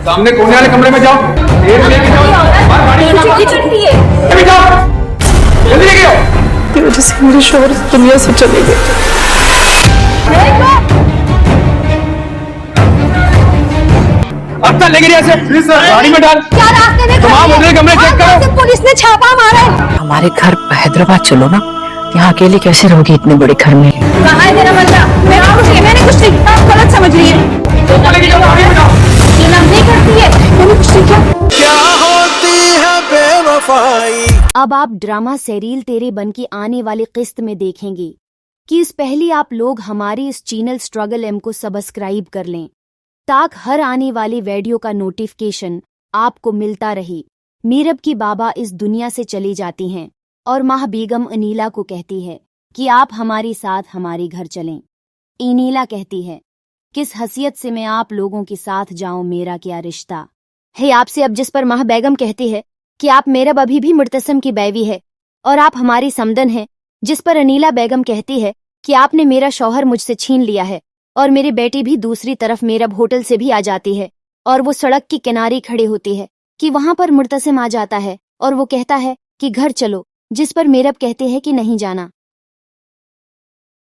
सामने कोने वाले कमरे में जाओ, देर लेके जाओ, बाहर गाड़ी में अभी जाओ, जल्दी लेके जाओ। की वजह से मेरे शौहर इस दुनिया से चले गए। अब तक लेके ऐसे गाड़ी में डाल। क्या रास्ते में तमाम होटल कमरे चेक करो। पुलिस ने छापा मारा है। हमारे घर हैदराबाद चलो ना, यहाँ अकेले कैसे रहोगी इतने बड़े घर में। कहाँ है तेरा बच्चा? मैंने कुछ नहीं, आप गलत समझ रही है। तो लेके जाओ गाड़ी में जाओ। ये नाम नहीं करती है, मैंने कुछ नहीं किया। क्या होती है बेवफाई। अब आप ड्रामा सीरियल तेरे बन की आने वाली किस्त में देखेंगे कि इस पहले आप लोग हमारी इस चैनल स्ट्रगल एम को सब्सक्राइब कर लें ताकि हर आने वाली वीडियो का नोटिफिकेशन आपको मिलता रहे। मीरब की बाबा इस दुनिया से चली जाती हैं और माह बेगम अनीला को कहती है कि आप हमारे साथ हमारे घर चलें। अनीला कहती है, किस हसीयत से मैं आप लोगों के साथ जाऊं, मेरा क्या रिश्ता है आपसे। अब जिस पर माह बेगम कहती है कि आप मीरब अभी भी मुर्तसम की बैवी है और आप हमारी समदन हैं, जिस पर अनीला बेगम कहती है कि आपने मेरा शौहर मुझसे छीन लिया है और मेरी बेटी भी दूसरी तरफ मीरब होटल से भी आ जाती है और वो सड़क की किनारे खड़ी होती है कि वहां पर मुर्तसिम आ जाता है और वो कहता है कि घर चलो, जिस पर मीरब कहते हैं कि नहीं जाना।